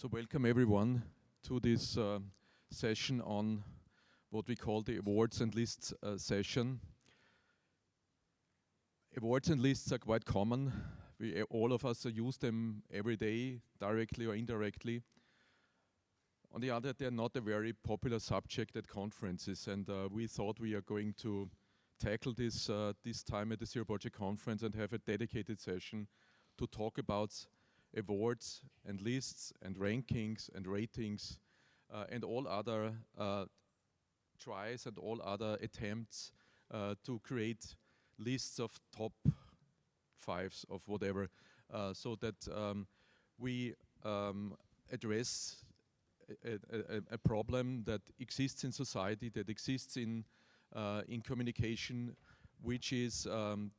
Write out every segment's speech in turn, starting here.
So welcome everyone to this session on what we call the awards and lists session. Awards and lists are quite common. All of us use them every day, directly or indirectly. On the other hand, they're not a very popular subject at conferences, and we thought we are going to tackle this this time at the Zero Project conference and have a dedicated session to talk about awards and lists and rankings and ratings and all other tries and all other attempts to create lists of top fives of whatever, so that we address a problem that exists in society, that exists in communication, which is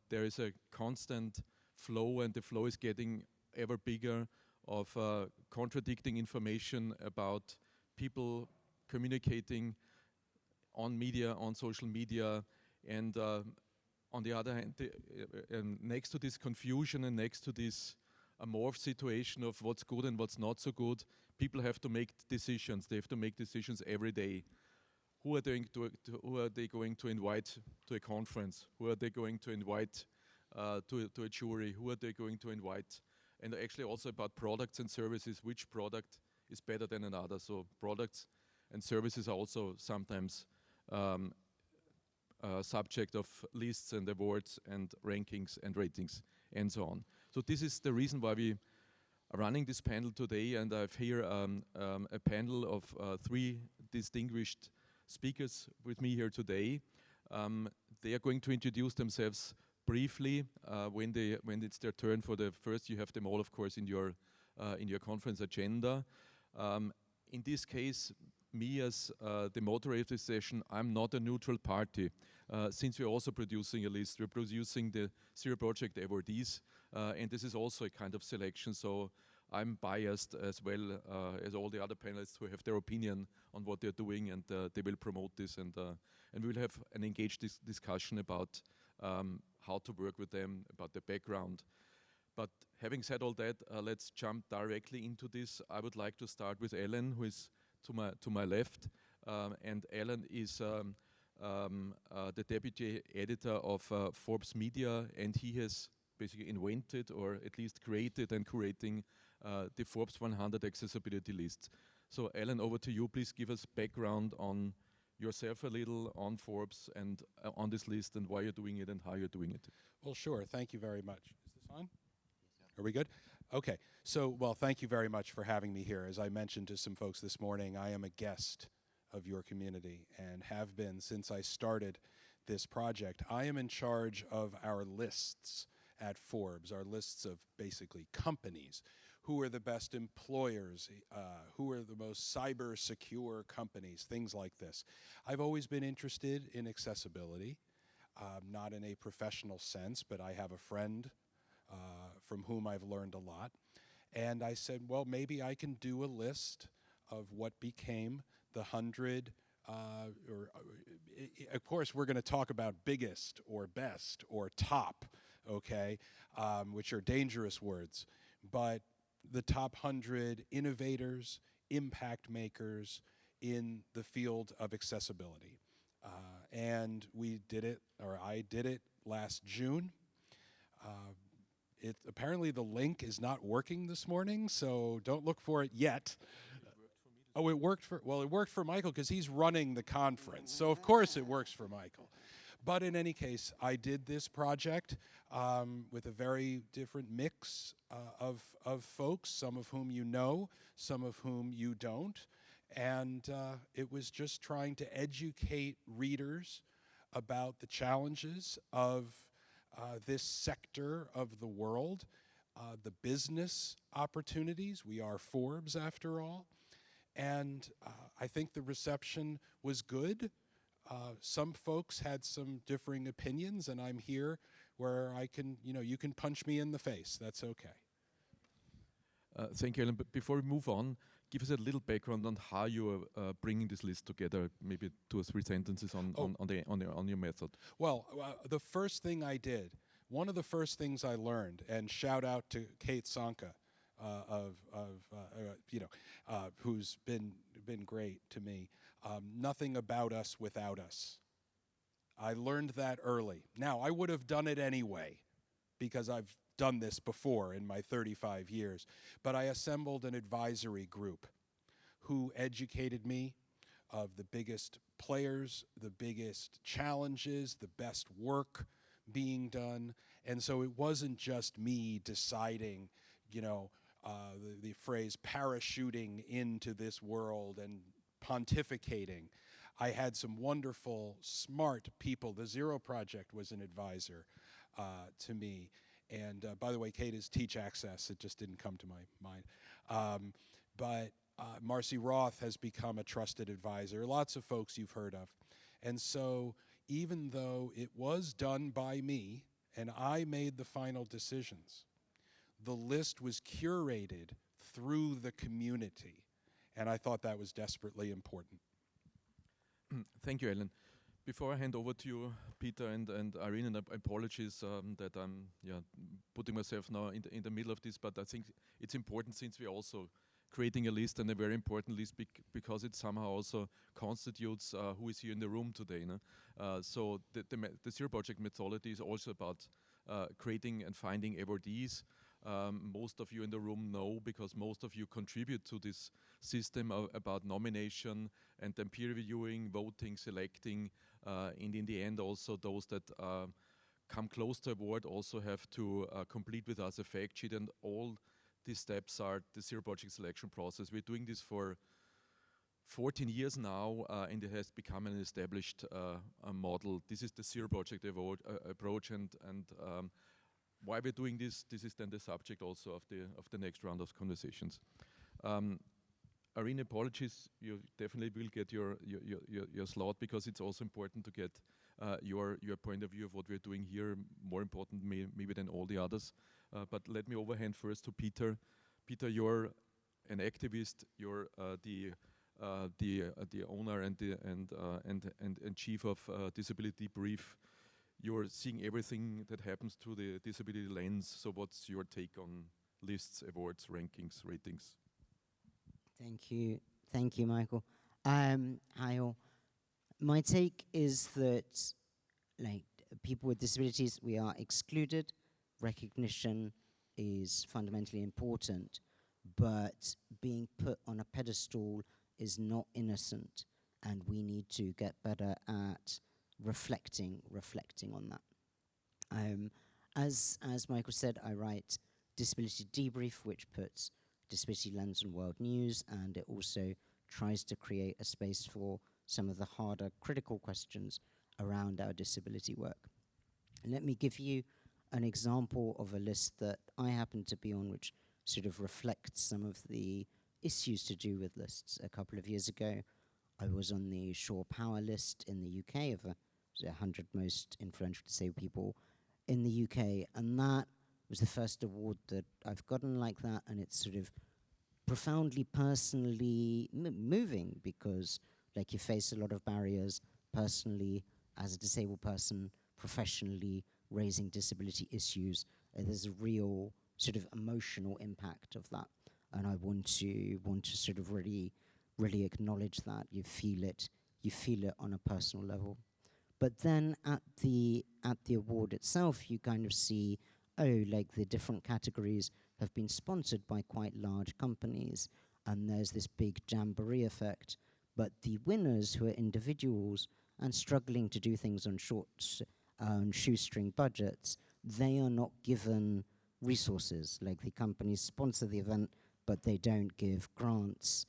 there is a constant flow, and the flow is getting ever bigger, of contradicting information about people communicating on media, on social media, and on the other hand, next to this confusion and next to this amorph situation of what's good and what's not so good, people have to make decisions. They have to make decisions every day. Who are they going to invite to a conference? Who are they going to invite to a jury? Who are they going to invite? And actually also about products and services, which product is better than another. So products and services are also sometimes subject of lists and awards and rankings and ratings and so on. So this is the reason why we are running this panel today, and I have here a panel of three distinguished speakers with me here today. They are going to introduce themselves briefly when it's their turn. For the first, you have them all, of course, in your conference agenda. In this case, me as the moderator of this session, I'm not a neutral party. Since we're also producing a list, we're producing the Zero Project Awardees, and this is also a kind of selection. So I'm biased as well as all the other panelists who have their opinion on what they're doing, and they will promote this, and we will have an engaged discussion about how to work with them, about their background. But having said all that, let's jump directly into this. I would like to start with Alan, who is to my left, and Alan is the deputy editor of Forbes Media, and he has basically invented, or at least created and curating, the Forbes 100 accessibility list. So Alan, over to you. Please give us background on yourself a little, on Forbes, and on this list, and why you're doing it and how you're doing it. Well, sure. Thank you very much. Is this on? Are we good? Okay. So, well, thank you very much for having me here. As I mentioned to some folks this morning, I am a guest of your community and have been since I started this project. I am in charge of our lists at Forbes, our lists of basically companies. Who are the best employers? Who are the most cyber secure companies? Things like this. I've always been interested in accessibility, not in a professional sense, but I have a friend from whom I've learned a lot. And I said, well, maybe I can do a list of what became the 100, of course, we're going to talk about biggest or best or top, okay, which are dangerous words. But the top 100 innovators, impact makers in the field of accessibility. And we did it, or I did it last June. Apparently the link is not working this morning, so don't look for it yet. Oh, it worked for Michael because he's running the conference. So of course it works for Michael. But in any case, I did this project with a very different mix of folks, some of whom you know, some of whom you don't. And it was just trying to educate readers about the challenges of this sector of the world, the business opportunities. We are Forbes, after all. And I think the reception was good. Some folks had some differing opinions, and I'm here where I can, you can punch me in the face. That's okay. Thank you, Alan. But before we move on, give us a little background on how you are bringing this list together. Maybe 2 or 3 sentences on your method. Well, the first thing I did, one of the first things I learned, and shout out to Kate Sanka, who's been great to me. Nothing about us without us. I learned that early. Now, I would have done it anyway because I've done this before in my 35 years. But I assembled an advisory group who educated me of the biggest players, the biggest challenges, the best work being done. And so it wasn't just me deciding, the phrase parachuting into this world and pontificating. I had some wonderful, smart people. The Zero Project was an advisor to me. And by the way, Kate is Teach Access. It just didn't come to my mind. But Marcy Roth has become a trusted advisor. Lots of folks you've heard of. And so even though it was done by me and I made the final decisions, the list was curated through the community. And I thought that was desperately important. Thank you, Alan. Before I hand over to you, Peter and Irene, and apologies that I'm putting myself now in the middle of this, but I think it's important since we're also creating a list, and a very important list because it somehow also constitutes who is here in the room today. No? So the Zero Project methodology is also about creating and finding awardees. Most of you in the room know, because most of you contribute to this system about nomination and then peer reviewing, voting, selecting, and in the end also those that come close to award also have to complete with us a fact sheet, and all these steps are the Zero Project selection process. We're doing this for 14 years now, and it has become an established model. This is the Zero Project approach, and why we're doing this is then the subject also of the next round of conversations. Irene, apologies, you definitely will get your slot, because it's also important to get your point of view of what we're doing here, more important maybe than all the others. But let me overhand first to Peter. Peter, you're an activist, you're the owner and chief of Disability Brief. You're seeing everything that happens through the disability lens. So what's your take on lists, awards, rankings, ratings? Thank you, Michael. Hi all. My take is that, like, people with disabilities, we are excluded. Recognition is fundamentally important, but being put on a pedestal is not innocent, and we need to get better at reflecting on that. As Michael said, I write Disability Debrief, which puts disability lens on world news, and it also tries to create a space for some of the harder critical questions around our disability work. And let me give you an example of a list that I happen to be on, which sort of reflects some of the issues to do with lists. A couple of years ago, I was on the Shore Power list in the UK of the 100 most influential disabled people in the UK, and that was the first award that I've gotten like that, and it's sort of profoundly personally moving, because like you face a lot of barriers personally as a disabled person, professionally raising disability issues. There's a real sort of emotional impact of that, and I want to sort of really acknowledge that. You feel it on a personal level. But then at the award itself, you kind of see, oh, like the different categories have been sponsored by quite large companies, and there's this big jamboree effect. But the winners, who are individuals and struggling to do things on shoestring budgets, they are not given resources. Like, the companies sponsor the event, but they don't give grants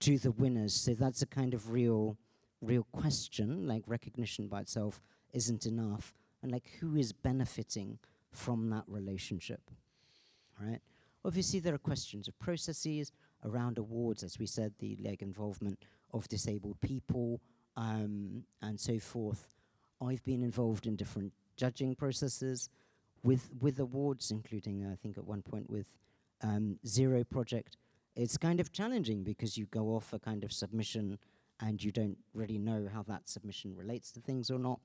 to the winners. So that's a kind of real question. Like, recognition by itself isn't enough, and like, who is benefiting from that relationship? Right? Obviously, there are questions of processes around awards, as we said, the involvement of disabled people, and so forth. I've been involved in different judging processes with awards, including, I think, at one point with Zero Project. It's kind of challenging because you go off a kind of submission and you don't really know how that submission relates to things or not.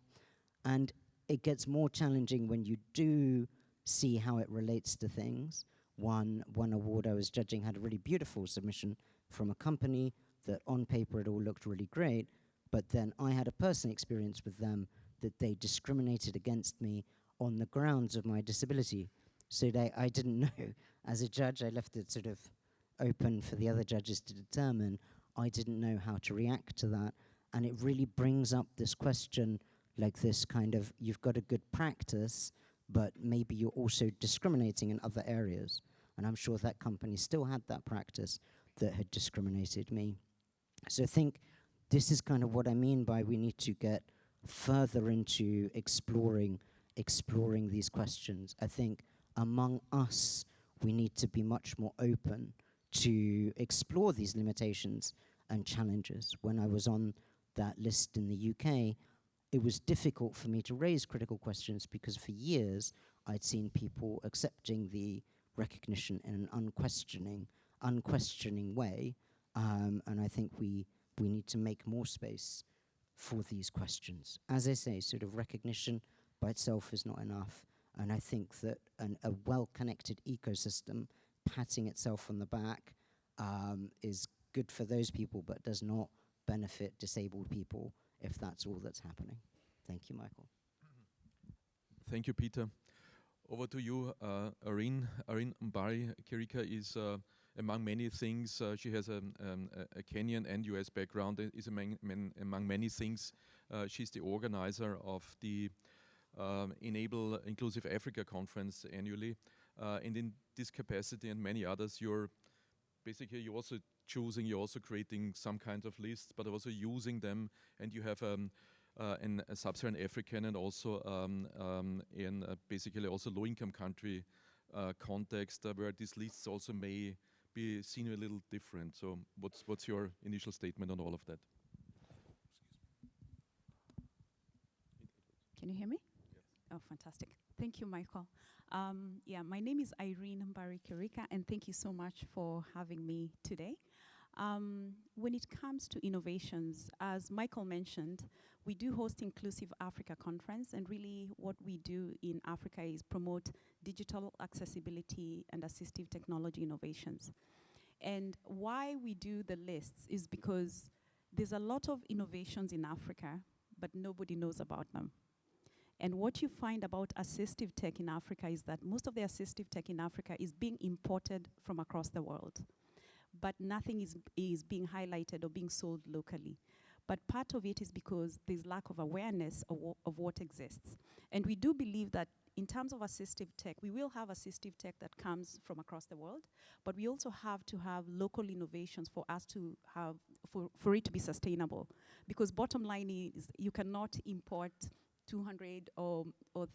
And it gets more challenging when you do see how it relates to things, One award I was judging had a really beautiful submission from a company that on paper it all looked really great, but then I had a personal experience with them that they discriminated against me on the grounds of my disability. So I didn't know. As a judge, I left it sort of open for the other judges to determine. I didn't know how to react to that. And it really brings up this question, like this kind of, you've got a good practice, but maybe you're also discriminating in other areas. And I'm sure that company still had that practice that had discriminated me. So I think this is kind of what I mean by we need to get further into exploring these questions. I think among us, we need to be much more open to explore these limitations and challenges. When I was on that list in the UK, it was difficult for me to raise critical questions because for years I'd seen people accepting the recognition in an unquestioning way, and I think we need to make more space for these questions. As I say, sort of recognition by itself is not enough, and I think that a well-connected ecosystem patting itself on the back is good for those people, but does not benefit disabled people if that's all that's happening. Thank you, Michael. Thank you, Peter. Over to you, Irene. Irene Mbari Kirika is, among many things, she has a Kenyan and US background, is among many things. She's the organizer of the Enable Inclusive Africa conference annually. And in this capacity and many others, you're also choosing, you're also creating some kinds of lists, but also using them, and you have a sub-Saharan African and also in basically also low-income country context where these lists also may be seen a little different. So what's your initial statement on all of that? Can you hear me? Yes. Oh, fantastic. Thank you, Michael. Yeah, my name is Irene Mbari Kirika, and thank you so much for having me today. When it comes to innovations, as Michael mentioned, we do host Inclusive Africa Conference, and really what we do in Africa is promote digital accessibility and assistive technology innovations. And why we do the lists is because there's a lot of innovations in Africa, but nobody knows about them. And what you find about assistive tech in Africa is that most of the assistive tech in Africa is being imported from across the world, but nothing is being highlighted or being sold locally. But part of it is because there's lack of awareness of what exists. And we do believe that in terms of assistive tech, we will have assistive tech that comes from across the world, but we also have to have local innovations for us to have, for it to be sustainable. Because bottom line is you cannot import 200 or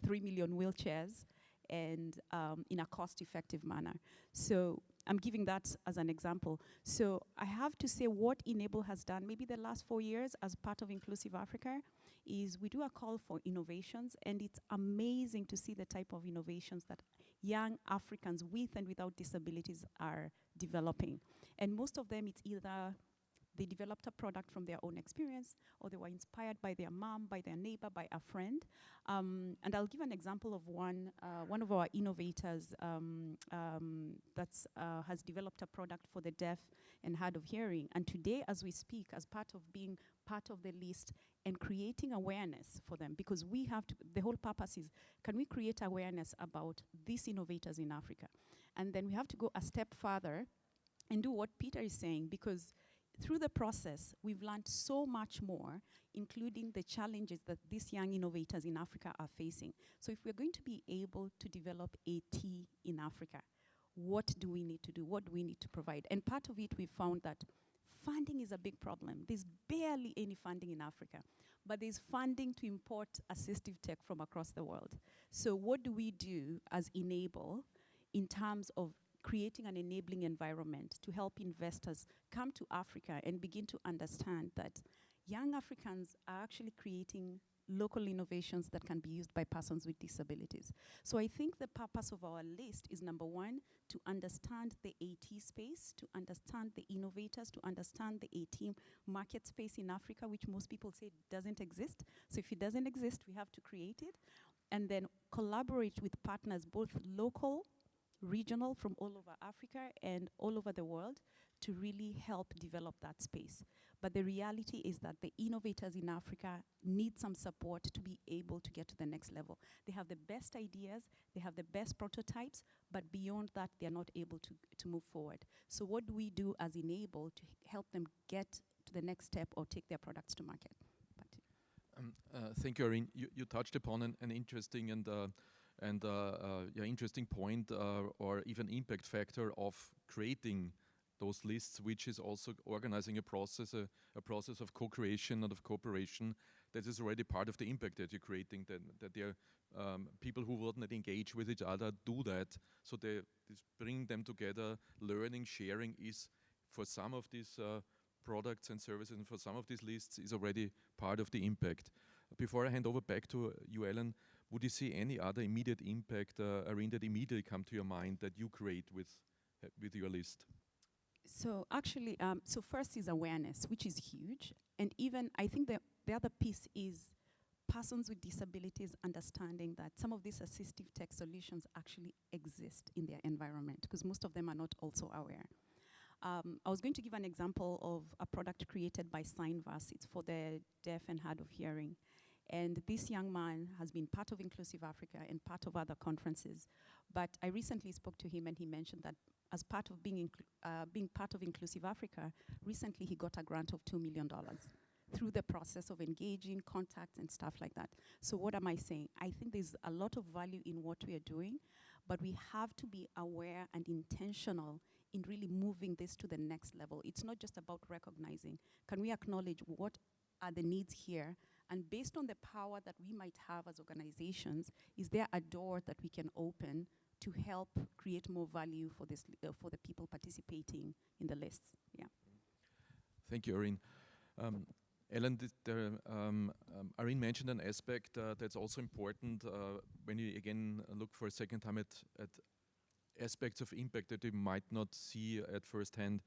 3 million wheelchairs and in a cost-effective manner. So I'm giving that as an example. So I have to say what Enable has done maybe the last 4 years as part of Inclusive Africa is we do a call for innovations, and it's amazing to see the type of innovations that young Africans with and without disabilities are developing. And most of them, it's either they developed a product from their own experience, or they were inspired by their mom, by their neighbor, by a friend. And I'll give an example of one of our innovators that has developed a product for the deaf and hard of hearing. And today, as we speak, as part of being part of the list and creating awareness for them, because we have to, the whole purpose is, can we create awareness about these innovators in Africa? And then we have to go a step further and do what Peter is saying, because through the process, we've learned so much more, including the challenges that these young innovators in Africa are facing. So if we're going to be able to develop AT in Africa, what do we need to do? What do we need to provide? And part of it, we found that funding is a big problem. There's barely any funding in Africa, but there's funding to import assistive tech from across the world. So what do we do as Enable in terms of creating an enabling environment to help investors come to Africa and begin to understand that young Africans are actually creating local innovations that can be used by persons with disabilities. So I think the purpose of our list is, number one, to understand the AT space, to understand the innovators, to understand the AT market space in Africa, which most people say doesn't exist. So if it doesn't exist, we have to create it, and then collaborate with partners, both local, regional from all over Africa and all over the world to really help develop that space. But the reality is that the innovators in Africa need some support to be able to get to the next level. They have the best ideas, they have the best prototypes, but beyond that, they're not able to move forward. So what do we do as Enable to help them get to the next step or take their products to market? Thank you, Irene. You touched upon an interesting interesting point or even impact factor of creating those lists, which is also organizing a process of co-creation and of cooperation that is already part of the impact that you're creating, that there are people who would not engage with each other do that. So this bringing them together, learning, sharing is for some of these products and services and for some of these lists is already part of the impact. Before I hand over back to you, Ellen, would you see any other immediate impact, Irene, that immediately come to your mind that you create with your list? So actually, so first is awareness, which is huge. And even I think the other piece is persons with disabilities understanding that some of these assistive tech solutions actually exist in their environment, because most of them are not also aware. I was going to give an example of a product created by Signverse. It's for the deaf and hard of hearing. And this young man has been part of Inclusive Africa and part of other conferences. But I recently spoke to him and he mentioned that as part of being part of Inclusive Africa, recently he got a grant of $2 million through the process of engaging, contacts, and stuff like that. So what am I saying? I think there's a lot of value in what we are doing, but we have to be aware and intentional in really moving this to the next level. It's not just about recognizing. Can we acknowledge what are the needs here? And based on the power that we might have as organizations, is there a door that we can open to help create more value for this for the people participating in the lists? Yeah. Thank you, Irene. Ellen, Irene mentioned an aspect that's also important when you again look for a second time at aspects of impact that you might not see at first hand,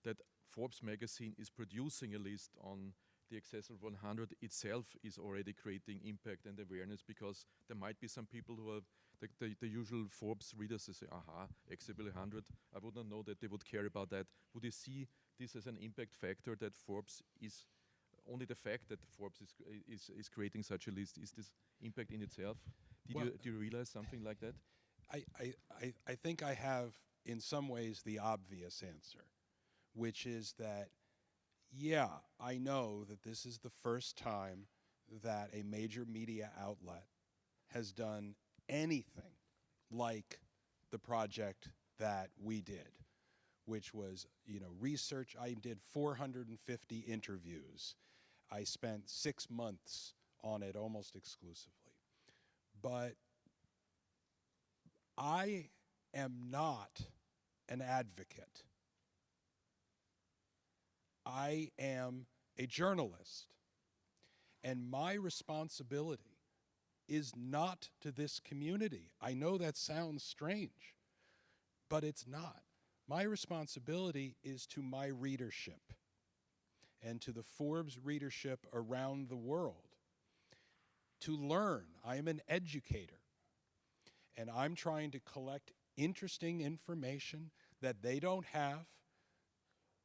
that Forbes magazine is producing a list on the Accessible 100 itself is already creating impact and awareness, because there might be some people who are the usual Forbes readers who say, aha, Accessible 100, I would not know that they would care about that. Would you see this as an impact factor, that Forbes is, only the fact that Forbes is creating such a list, is this impact in itself? Do you realize something like that? I think I have, in some ways, the obvious answer, which is that, yeah, I know that this is the first time that a major media outlet has done anything like the project that we did, which was, research. I did 450 interviews. I spent 6 months on it almost exclusively. But I am not an advocate. I am a journalist. And my responsibility is not to this community. I know that sounds strange, but it's not. My responsibility is to my readership and to the Forbes readership around the world to learn. I am an educator, and I'm trying to collect interesting information that they don't have,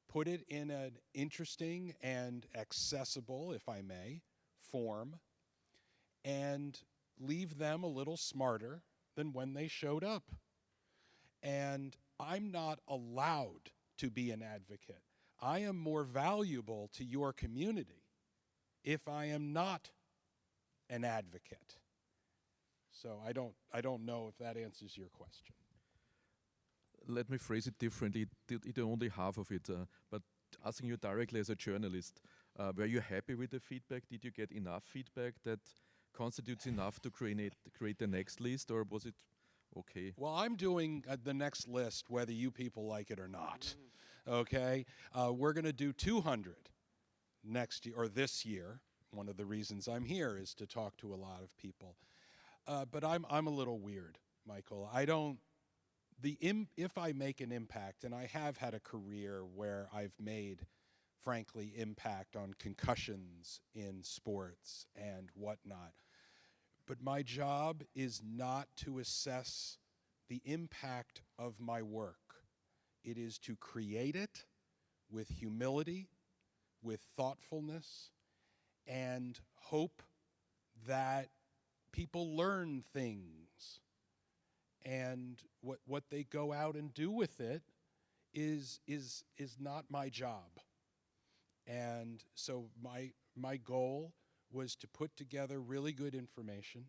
put it in an interesting and accessible, if I may, form, and leave them a little smarter than when they showed up. And I'm not allowed to be an advocate. I am more valuable to your community if I am not an advocate. So I don't know if that answers your question. Let me phrase it differently. It only half of it, but asking you directly as a journalist, were you happy with the feedback? Did you get enough feedback that constitutes enough to create the next list, or was it okay? Well, I'm doing the next list whether you people like it or not. Okay? We're going to do 200 next year, or this year. One of the reasons I'm here is to talk to a lot of people. But I'm a little weird, Michael. If I make an impact, and I have had a career where I've made, frankly, impact on concussions in sports and whatnot, but my job is not to assess the impact of my work. It is to create it with humility, with thoughtfulness, and hope that people learn things. And what they go out and do with it is not my job. And so my goal was to put together really good information,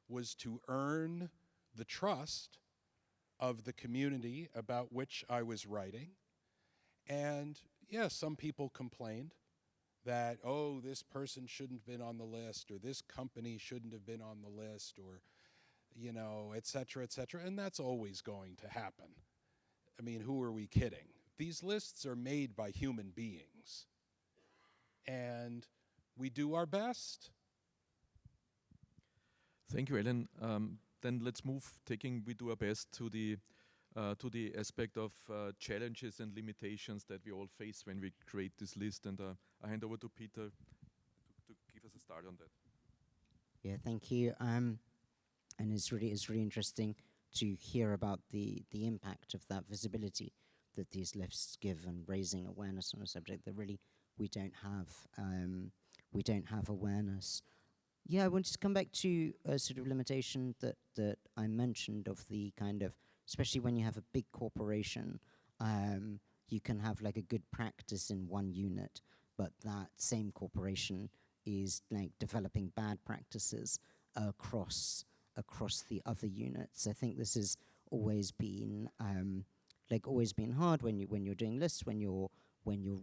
was to earn the trust of the community about which I was writing. And yes, some people complained that, oh, this person shouldn't have been on the list, or this company shouldn't have been on the list, or, you know, et cetera, and that's always going to happen. I mean, who are we kidding? These lists are made by human beings, and we do our best. Thank you, Alan. Then let's move, we do our best to the aspect of challenges and limitations that we all face when we create this list. And I hand over to Peter to give us a start on that. Yeah, thank you. And it's really interesting to hear about the impact of that visibility that these lists give, and raising awareness on a subject that really we don't have awareness. Yeah, I wanted to come back to a sort of limitation that I mentioned of the kind of, especially when you have a big corporation, you can have like a good practice in one unit, but that same corporation is like developing bad practices across the other units. I think this has always been hard when you're doing lists, when you're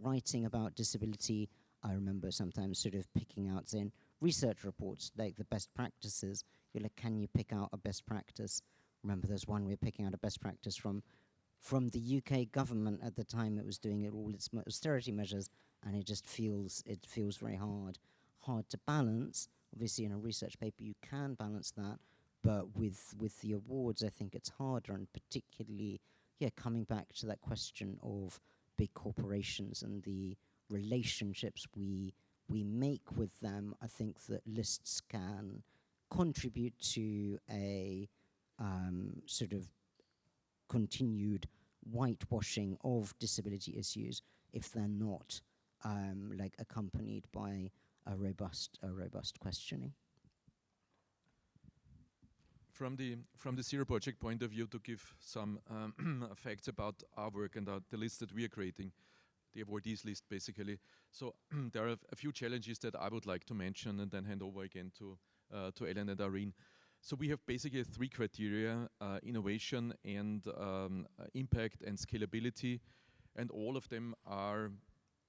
writing about disability. I remember sometimes sort of picking out, saying, research reports, like the best practices. You're like, can you pick out a best practice? Remember there's one we're picking out a best practice from the UK government at the time that was doing all its austerity measures, and it feels very hard to balance. Obviously in a research paper you can balance that, but with the awards I think it's harder, and particularly, coming back to that question of big corporations and the relationships we make with them, I think that lists can contribute to a sort of continued whitewashing of disability issues if they're not like accompanied by a robust questioning. From the Zero Project point of view, to give some facts about our work and the list that we are creating, the awardees list basically. So there are a few challenges that I would like to mention, and then hand over again to Ellen and Irene. So we have basically 3 criteria: innovation and impact and scalability, and all of them are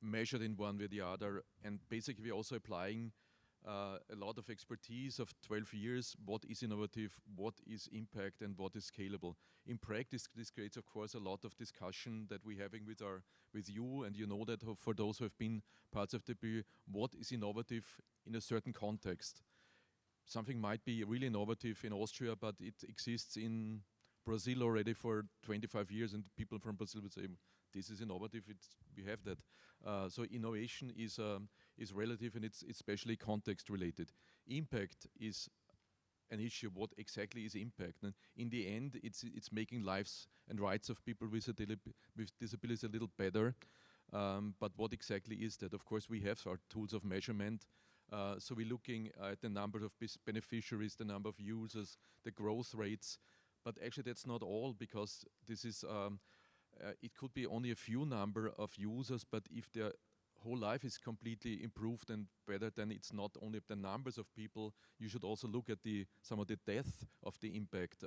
measured in one way or the other. And basically we're also applying a lot of expertise of 12 years, what is innovative, what is impact, and what is scalable. In practice, this creates, of course, a lot of discussion that we're having with you, and you know that for those who have been parts of the BU, what is innovative in a certain context. Something might be really innovative in Austria, but it exists in Brazil already for 25 years, and people from Brazil would say, this is innovative, we have that. So innovation is relative, and it's especially context related. Impact is an issue. What exactly is impact? And in the end, it's making lives and rights of people with disabilities a little better. But what exactly is that? Of course, we have our tools of measurement. So we're looking at the number of beneficiaries, the number of users, the growth rates. But actually, that's not all, because this is it could be only a few number of users, but if their whole life is completely improved and better, then it's not only the numbers of people, you should also look at some of the depth of the impact.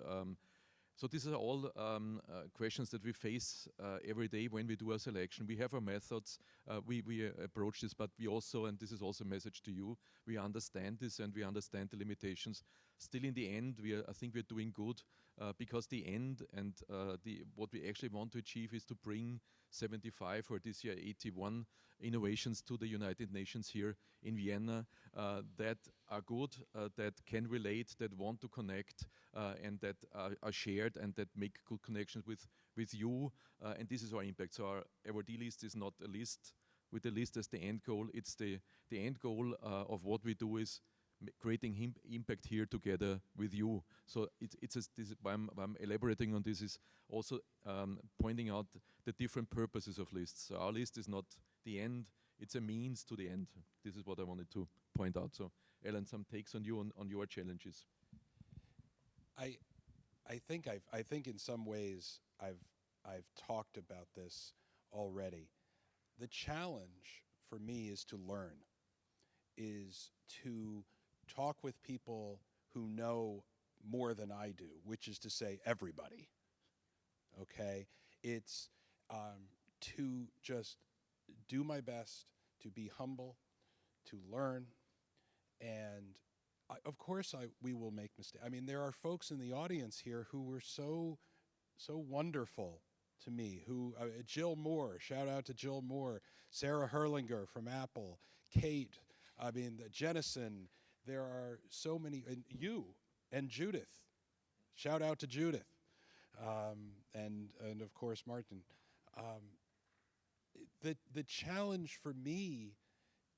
So these are all questions that we face every day when we do our selection. We have our methods, we approach this, but we also, and this is also a message to you, we understand this and we understand the limitations. Still in the end, I think we're doing good, because the end and what we actually want to achieve is to bring 75 or this year 81 innovations to the United Nations here in Vienna that are good, that can relate, that want to connect, and that are shared and that make good connections with you. And this is our impact. So our awardee list is not a list with the list as the end goal. It's the end goal of what we do is creating impact here together with you. So why I'm elaborating on this is also pointing out the different purposes of lists. So our list is not the end, it's a means to the end. This is what I wanted to point out. So Alan, some takes on you on your challenges. I think in some ways I've talked about this already. The challenge for me is to learn, is to talk with people who know more than I do, which is to say everybody, okay? It's to just do my best, to be humble, to learn, and of course we will make mistakes. I mean, there are folks in the audience here who were so wonderful to me, who, Jill Moore, shout out to Jill Moore, Sarah Herlinger from Apple, Kate, I mean, Jennison, there are so many, and you, and Judith, shout out to Judith, and of course Martin. The challenge for me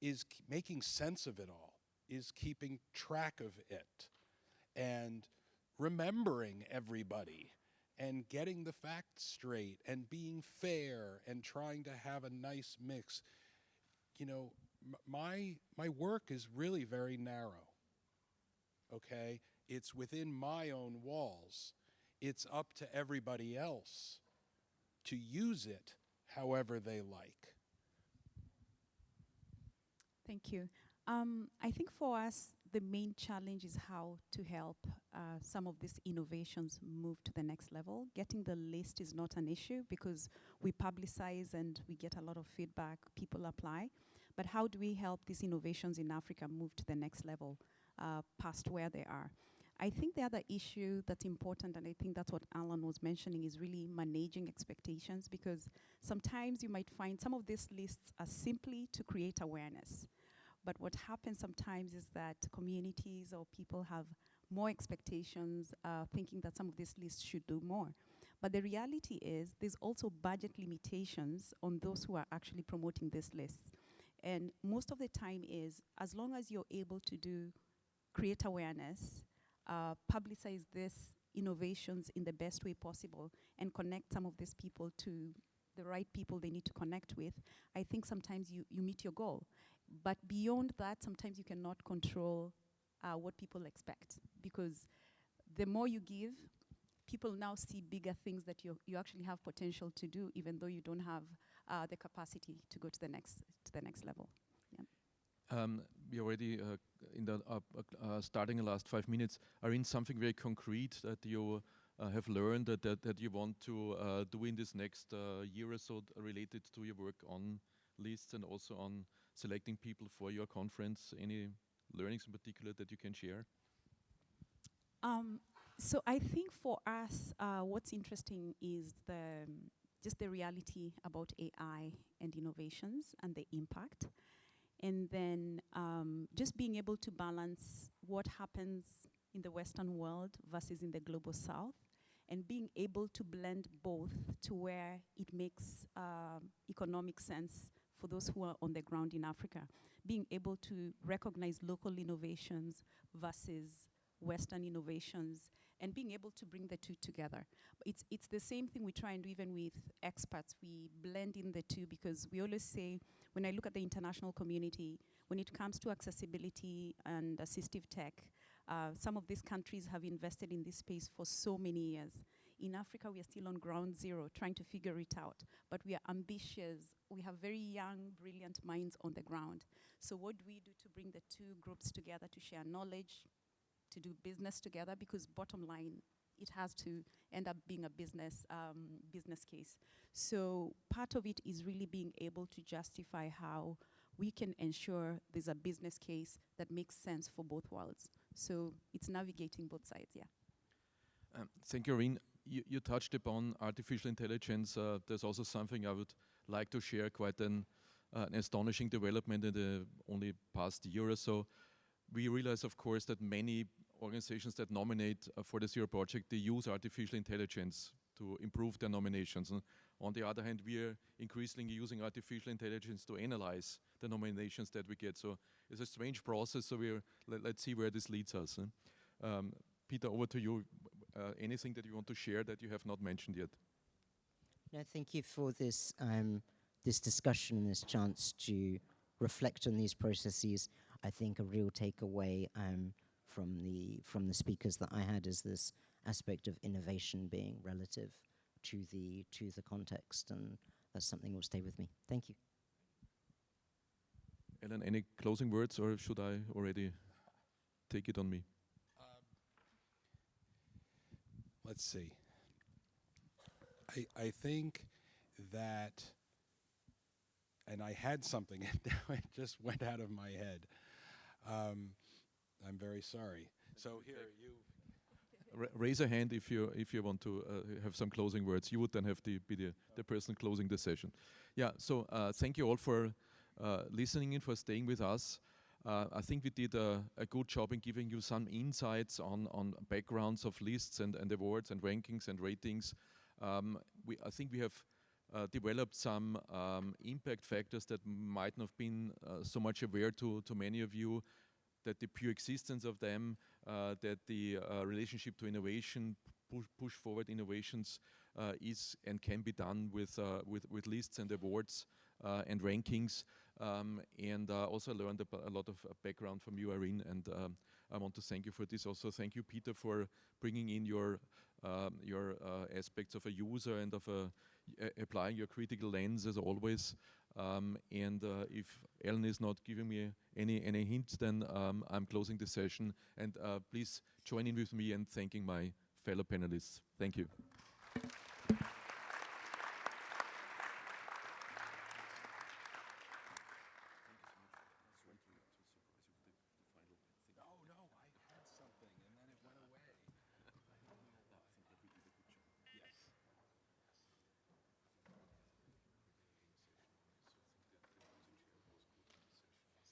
is making sense of it all, is keeping track of it, and remembering everybody, and getting the facts straight, and being fair, and trying to have a nice mix. You know, my work is really very narrow, okay? It's within my own walls. It's up to everybody else to use it however they like. Thank you. I think for us, the main challenge is how to help some of these innovations move to the next level. Getting the list is not an issue because we publicize and we get a lot of feedback, people apply. But how do we help these innovations in Africa move to the next level, past where they are? I think the other issue that's important, and I think that's what Alan was mentioning, is really managing expectations, because sometimes you might find some of these lists are simply to create awareness. But what happens sometimes is that communities or people have more expectations, thinking that some of these lists should do more. But the reality is there's also budget limitations on those who are actually promoting these lists. And most of the time is, as long as you're able to create awareness, publicize these innovations in the best way possible, and connect some of these people to the right people they need to connect with, I think sometimes you meet your goal. But beyond that, sometimes you cannot control what people expect, because the more you give, people now see bigger things that you actually have potential to do, even though you don't have the capacity to go to the next level. Yeah. We already in the starting the last 5 minutes are in something very concrete that you have learned that you want to do in this next year or so related to your work on lists and also on selecting people for your conference. Any learnings in particular that you can share? So I think for us, what's interesting is just the reality about AI and innovations and the impact. And then just being able to balance what happens in the Western world versus in the global South, and being able to blend both to where it makes economic sense for those who are on the ground in Africa. Being able to recognize local innovations versus Western innovations, and being able to bring the two together. It's the same thing we try and do even with experts. We blend in the two, because we always say, when I look at the international community, when it comes to accessibility and assistive tech, some of these countries have invested in this space for so many years. In Africa, we are still on ground zero, trying to figure it out. But we are ambitious. We have very young, brilliant minds on the ground. So what do we do to bring the two groups together to share knowledge, to do business together? Because bottom line, it has to end up being a business case. So part of it is really being able to justify how we can ensure there's a business case that makes sense for both worlds. So it's navigating both sides, yeah. Thank you, Irene. You touched upon artificial intelligence. There's also something I would like to share, quite an astonishing development in the only past year or so. We realize, of course, that many organizations that nominate for the Zero Project, they use artificial intelligence to improve their nominations. And On the other hand, we are increasingly using artificial intelligence to analyze the nominations that we get. So it's a strange process, so let's see where this leads us. Peter, over to you. Anything that you want to share that you have not mentioned yet? No, thank you for this this discussion and this chance to reflect on these processes. I think a real takeaway from the speakers that I had is this aspect of innovation being relative to the context, and that's something that will stay with me. Thank you. Ellen, any closing words, or should I already take it on me? Let's see. I think that, and I had something, and now it just went out of my head. I'm very sorry. So here, you... Raise a hand if you want to have some closing words. You would then have to be the person closing the session. Yeah, so thank you all for listening and for staying with us. I think we did a good job in giving you some insights on backgrounds of lists and awards and rankings and ratings. I think we have developed some impact factors that might not have been so much aware to many of you, that the pure existence of them, that the relationship to innovation, push forward innovations is and can be done with lists and awards and rankings. And also learned a lot of background from you, Irene, and I want to thank you for this. Also, thank you, Peter, for bringing in your aspects of a user and of applying your critical lens as always. And if Ellen is not giving me any hints, then I'm closing the session. And please join in with me in thanking my fellow panelists. Thank you.